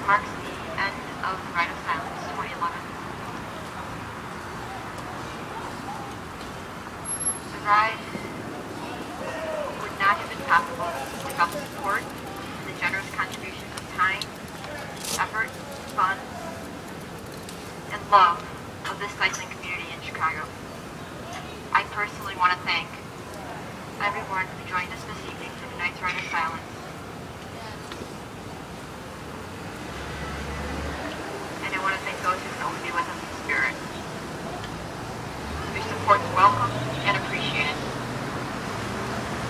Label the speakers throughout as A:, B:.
A: marks the end of the Rite of Silence 2011. The ride would not have been possible without the support and the generous contributions of time, effort, fun, and love of this cycling community in Chicago. I personally want to thank everyone who joined us this evening for tonight's Rite of Silence. And I want to thank those who will be with us in spirit. Your support is welcome and appreciated.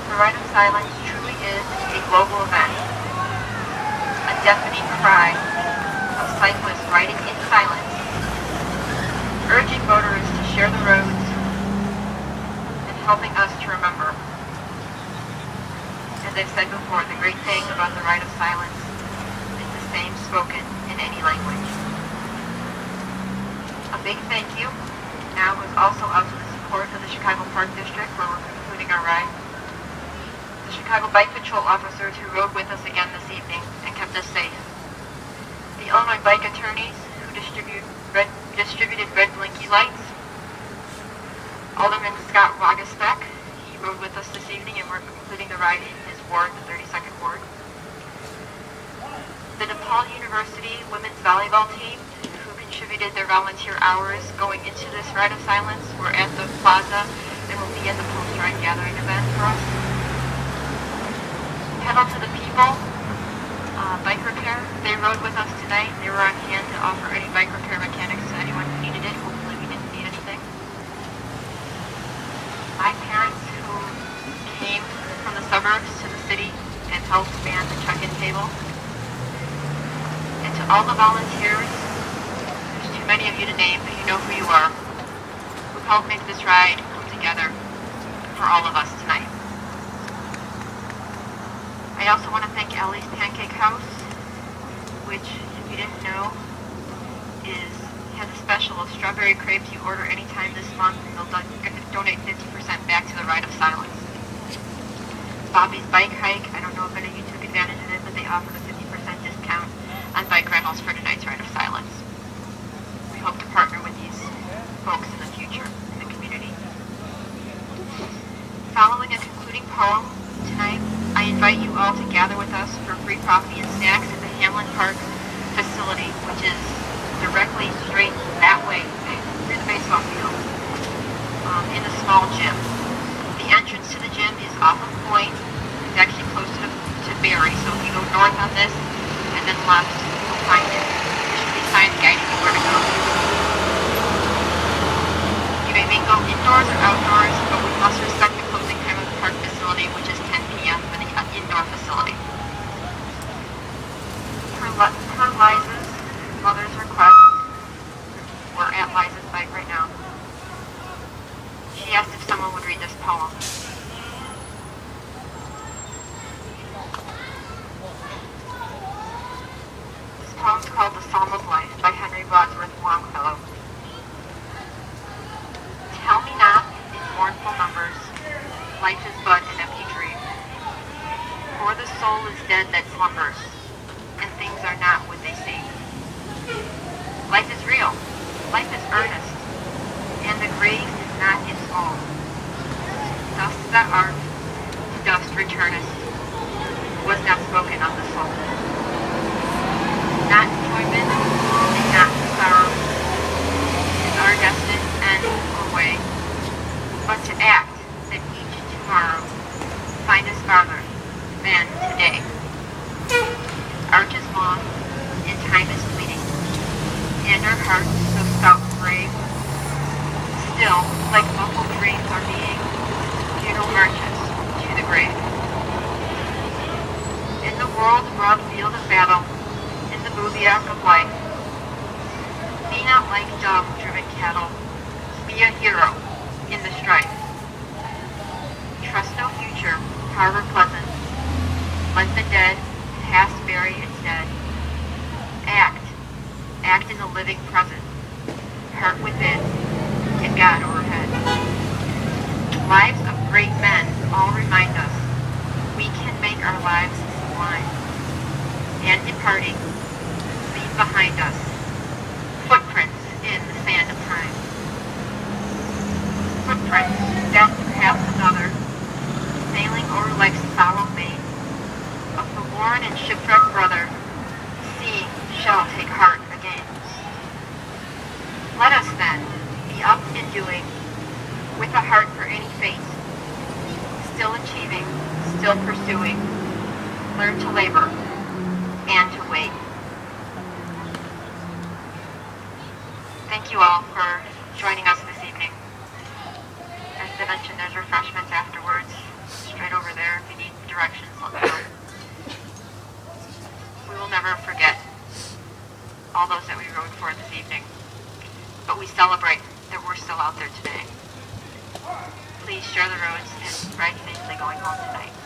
A: The Rite of Silence truly is a global event, a deafening cry of cyclists riding in silence, urging motorists to share the roads and helping us to remember. As I've said before, the great thing about the Rite of Silence is the same spoken in any language. A big thank you now goes also out to the support of the Chicago Park District, where we're concluding our ride, the Chicago Bike Patrol officers who rode with us again this evening and kept us safe, the Illinois bike attorneys who distributed red blinky lights, Alderman Scott Wagasbeck, he rode with us this evening and we're concluding the ride in his ward, the 32nd Ward, the DePaul University women's volleyball team who contributed their volunteer hours going into this Rite of Silence. We're at the plaza and will be at the post-ride gathering event for us. Pedal to the People, bike repair. They rode with us tonight. They were on hand to offer any bike repair mechanics to anyone who needed it. Hopefully we didn't need anything. My parents who came from the suburbs to the city and helped man the check-in table. And to all the volunteers, there's too many of you to name, but you know who you are, who helped make this ride come together for all of us tonight. I also want to thank Ellie's Pancake House, which, if you didn't know, has a special of strawberry crepes you order anytime this month, and they'll donate 50% back to the Rite of Silence. Bobby's Bike Hike, I don't know if any of you took advantage of it, but they offered a 50% discount on bike rentals for tonight's Rite of Silence. We hope to partner with these folks in the future in the community. Following a concluding poem tonight, I invite you all to gather with us for free coffee and snacks at the Hamlin Park facility, which is directly straight that way through the baseball field, in a small gym. The entrance to the gym is off of Point. It's actually close to Barry, so if you go north on this and then left, you'll find it. There should be signs guiding you where to go. You may go indoors or outdoors, but we must respect the closing time of the park facility, which is 10 p.m. for the indoor facility. Per Liza's mother's request, we're at Liza's bike right now. She asked if someone would read this poem. This poem's called The Psalm of Life by Henry Wadsworth Longfellow. Tell me not in mournful numbers, life is but an empty dream. For the soul is dead that slumbers, and things are not what they seem. Life is real, life is earnest, and the grave is not its all. Dust thou art, to dust returnest, was not spoken of the soul. Not enjoyment, and not sorrow, is our destined end or way, but to act that each tomorrow find us farther than today. Arch is long, and time is fleeting, and our hearts so stout and brave, still, like muffled dreams are being, funeral marches to the grave. In the world's broad field of battle, in the bivouac of life, be not like dove-driven cattle, be a hero in the strife. Trust no future, harbor pleasant, let the dead past bury its dead. Act in the living present, heart within, and God overhead. Lives of great men all remind us we can make our lives sublime. And departing, behind us, footprints in the sand of time. Footprints, then perhaps another, sailing over life's sorrow main. Of the worn and shipwrecked brother, seeing shall take heart again. Let us then be up and doing, with a heart for any fate, still achieving, still pursuing, learn to labor and to wait. Thank you all for joining us this evening. As I mentioned, there's refreshments afterwards, straight over there. If you need directions, let me know. We will never forget all those that we rode for this evening, but we celebrate that we're still out there today. Please share the roads and ride safely going home tonight.